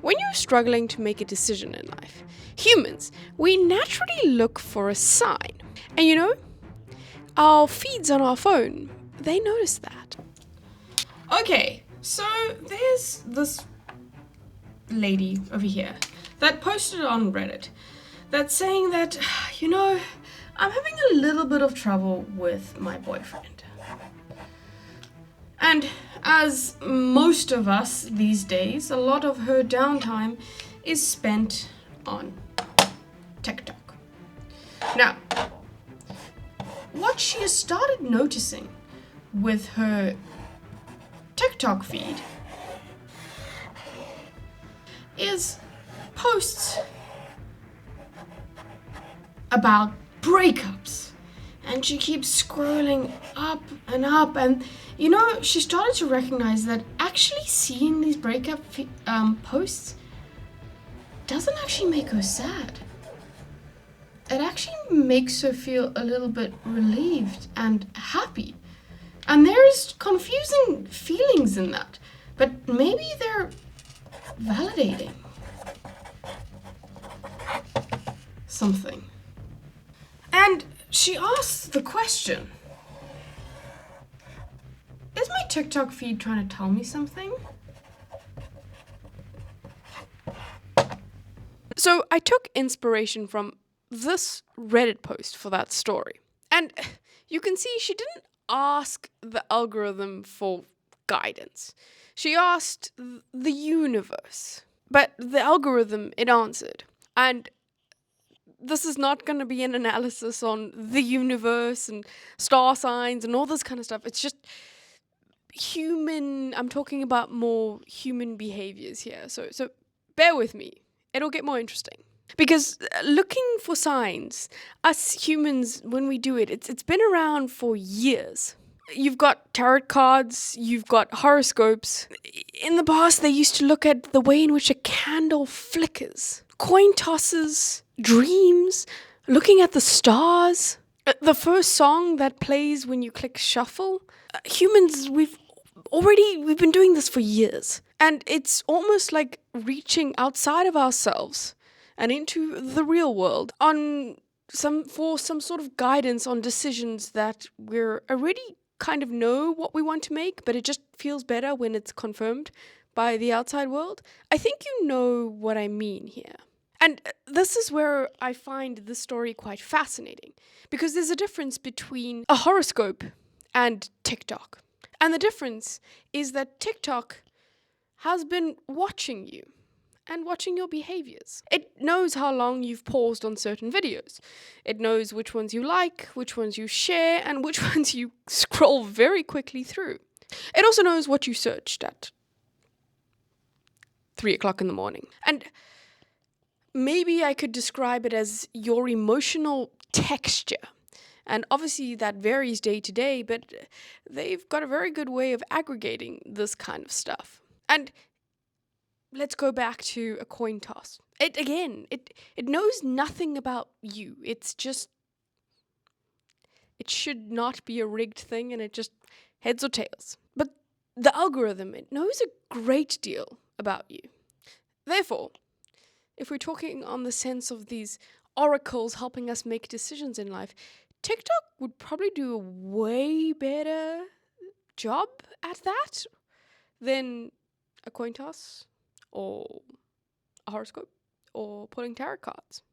when you're struggling to make a decision in life, humans, we naturally look for a sign. And you know, our feeds on our phone, they notice that. Okay, so there's this lady over here that posted on Reddit that's saying that, I'm having a little bit of trouble with my boyfriend. And as most of us these days, a lot of her downtime is spent on TikTok. Now, what she has started noticing with her TikTok feed is posts about breakups, and she keeps scrolling up, and she started to recognize that actually seeing these breakup posts doesn't actually make her sad. It actually makes her feel a little bit relieved and happy. And there's confusing feelings in that, but maybe they're validating something. And she asks the question, is my TikTok feed trying to tell me something? So I took inspiration from this Reddit post for that story. And you can see she didn't ask the algorithm for guidance. She asked the universe. But the algorithm, it answered. And this is not going to be an analysis on the universe and star signs and all this kind of stuff. It's just I'm talking about more human behaviors here. So bear with me. It'll get more interesting. Because looking for signs, us humans, when we do it, it's been around for years. You've got tarot cards, you've got horoscopes. In the past, they used to look at the way in which a candle flickers. Coin tosses, dreams, looking at the stars. The first song that plays when you click shuffle. Humans, we've been doing this for years. And it's almost like reaching outside of ourselves and into the real world for some sort of guidance on decisions that we're already kind of know what we want to make, but it just feels better when it's confirmed by the outside world. I think you know what I mean here. And this is where I find this story quite fascinating, because there's a difference between a horoscope and TikTok. And the difference is that TikTok has been watching you and watching your behaviors. It knows how long you've paused on certain videos. It knows which ones you like, which ones you share, and which ones you scroll very quickly through. It also knows what you searched at 3 o'clock in the morning. And maybe I could describe it as your emotional texture. And obviously that varies day to day, but they've got a very good way of aggregating this kind of stuff. And let's go back to a coin toss. It knows nothing about you. It's just, it should not be a rigged thing, and it just heads or tails. But the algorithm, it knows a great deal about you. Therefore, if we're talking on the sense of these oracles helping us make decisions in life, TikTok would probably do a way better job at that than a coin toss or a horoscope or pulling tarot cards.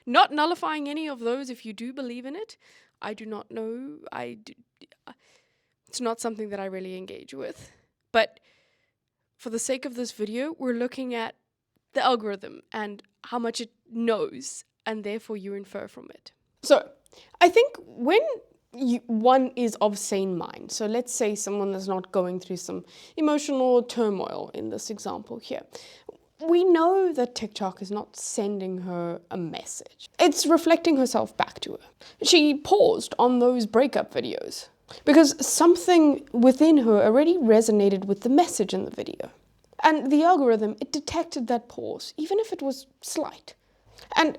Not nullifying any of those if you do believe in it. I do not know. It's not something that I really engage with. But for the sake of this video, we're looking at the algorithm and how much it knows, and therefore you infer from it. So I think when one is of sane mind, so let's say someone is not going through some emotional turmoil in this example here, we know that TikTok is not sending her a message. It's reflecting herself back to her. She paused on those breakup videos because something within her already resonated with the message in the video. And the algorithm, it detected that pause, even if it was slight. And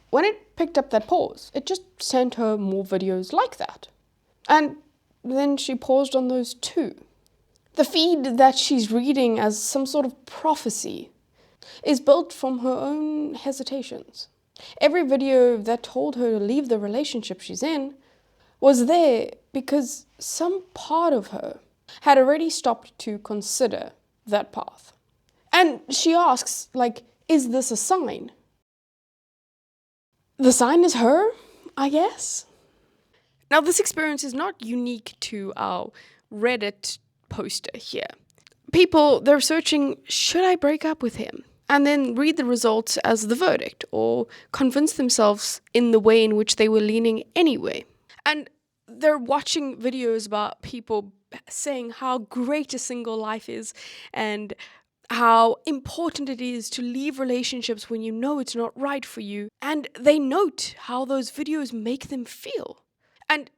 when it picked up that pause, it just sent her more videos like that. And then she paused on those too. The feed that she's reading as some sort of prophecy is built from her own hesitations. Every video that told her to leave the relationship she's in was there because some part of her had already stopped to consider that path. And she asks, like, is this a sign? The sign is her, I guess. Now, this experience is not unique to our Reddit poster here. People, they're searching, should I break up with him? And then read the results as the verdict, or convince themselves in the way in which they were leaning anyway. And they're watching videos about people saying how great a single life is and how important it is to leave relationships when you know it's not right for you. And they note how those videos make them feel. And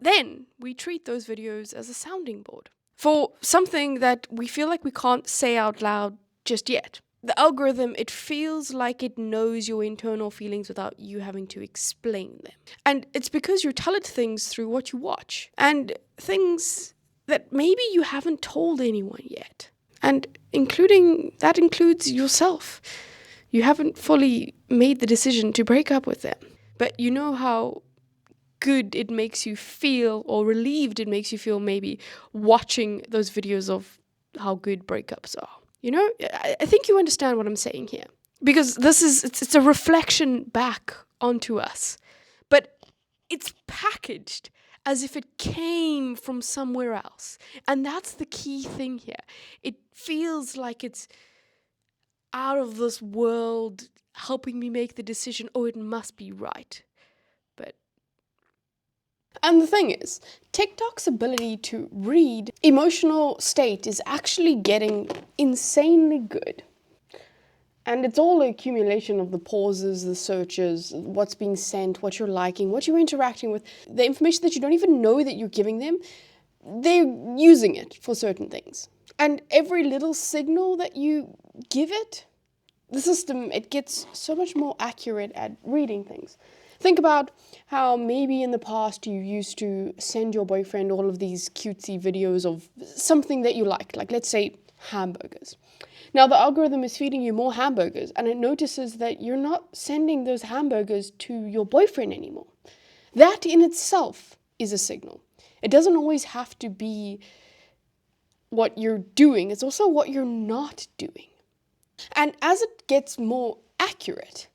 then we treat those videos as a sounding board for something that we feel like we can't say out loud just yet. The algorithm, it feels like it knows your internal feelings without you having to explain them. And it's because you tell it things through what you watch, and things that maybe you haven't told anyone yet. And that includes yourself. You haven't fully made the decision to break up with them, but you know how good it makes you feel, or relieved it makes you feel, maybe watching those videos of how good breakups are. You know, I think you understand what I'm saying here, because it's a reflection back onto us, but it's packaged as if it came from somewhere else. And that's the key thing here. It feels like it's out of this world, helping me make the decision, oh, it must be right. And the thing is, TikTok's ability to read emotional state is actually getting insanely good. And it's all an accumulation of the pauses, the searches, what's being sent, what you're liking, what you're interacting with, the information that you don't even know that you're giving them. They're using it for certain things. And every little signal that you give it, the system, it gets so much more accurate at reading things. Think about how maybe in the past you used to send your boyfriend all of these cutesy videos of something that you liked, like let's say hamburgers. Now the algorithm is feeding you more hamburgers, and it notices that you're not sending those hamburgers to your boyfriend anymore. That in itself is a signal. It doesn't always have to be what you're doing, it's also what you're not doing. And as it gets more accurate,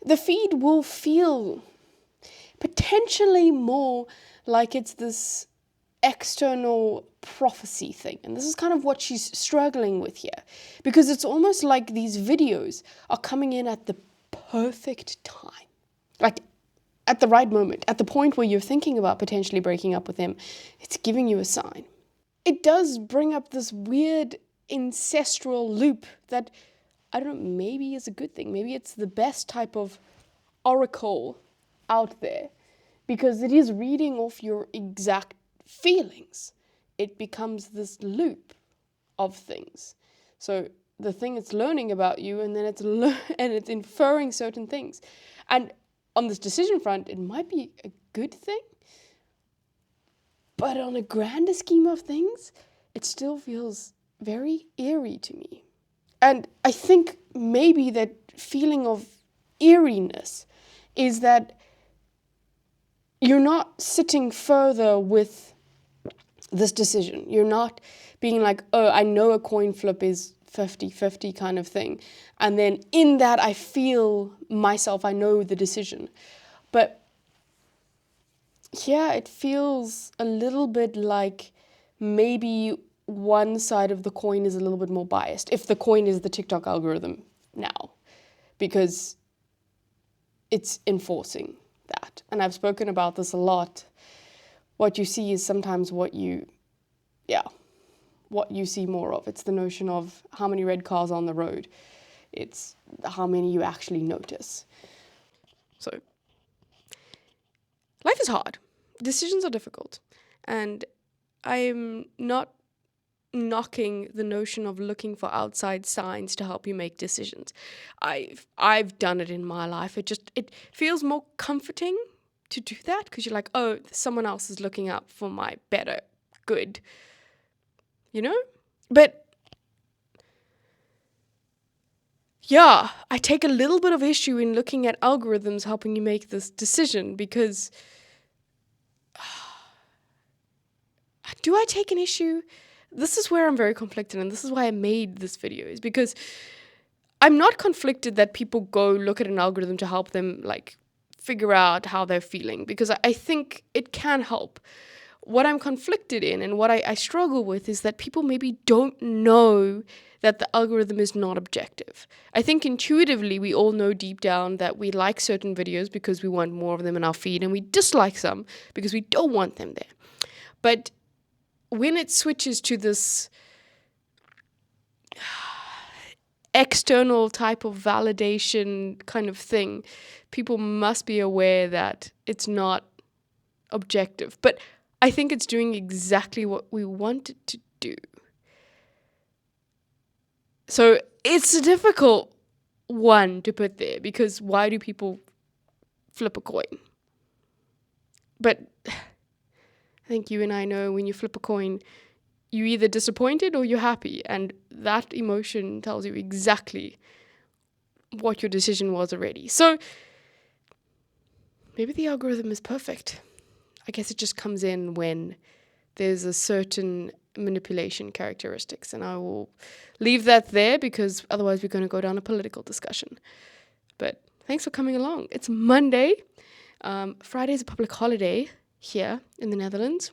the feed will feel potentially more like it's this external prophecy thing. And this is kind of what she's struggling with here, because it's almost like these videos are coming in at the perfect time. Like at the right moment, at the point where you're thinking about potentially breaking up with him, it's giving you a sign. It does bring up this weird ancestral loop that, I don't know, maybe is a good thing. Maybe it's the best type of oracle out there, because it is reading off your exact feelings. It becomes this loop of things. So the thing it's learning about you, and then it's inferring certain things. And on this decision front, it might be a good thing, but on a grander scheme of things, it still feels very eerie to me. And I think maybe that feeling of eeriness is that you're not sitting further with this decision. You're not being like, oh, I know a coin flip is 50-50 kind of thing. And then in that, I feel myself, I know the decision. But yeah, it feels a little bit like maybe one side of the coin is a little bit more biased, if the coin is the TikTok algorithm now, because it's enforcing that. And I've spoken about this a lot. What you see is sometimes what you see more of. It's the notion of how many red cars on the road. It's how many you actually notice. So, life is hard. Decisions are difficult. And I'm not knocking the notion of looking for outside signs to help you make decisions. I've done it in my life. It feels more comforting to do that, because you're like, oh, someone else is looking out for my better good, you know? But yeah, I take a little bit of issue in looking at algorithms helping you make this decision, because do I take an issue? This is where I'm very conflicted, and this is why I made this video, is because I'm not conflicted that people go look at an algorithm to help them like figure out how they're feeling, because I think it can help. What I'm conflicted in and what I struggle with is that people maybe don't know that the algorithm is not objective. I think intuitively we all know deep down that we like certain videos because we want more of them in our feed, and we dislike some because we don't want them there. But when it switches to this external type of validation kind of thing, people must be aware that it's not objective. But I think it's doing exactly what we want it to do. So it's a difficult one to put there, because why do people flip a coin? But I think you and I know when you flip a coin, you're either disappointed or you're happy. And that emotion tells you exactly what your decision was already. So maybe the algorithm is perfect. I guess it just comes in when there's a certain manipulation characteristics, and I will leave that there, because otherwise we're going to go down a political discussion. But thanks for coming along. It's Monday. Friday is a public holiday here in the Netherlands.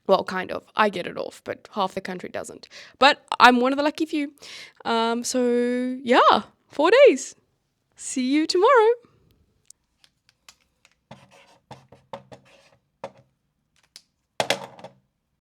Well, kind of. I get it off, but half the country doesn't. But I'm one of the lucky few. So yeah, 4 days. See you tomorrow.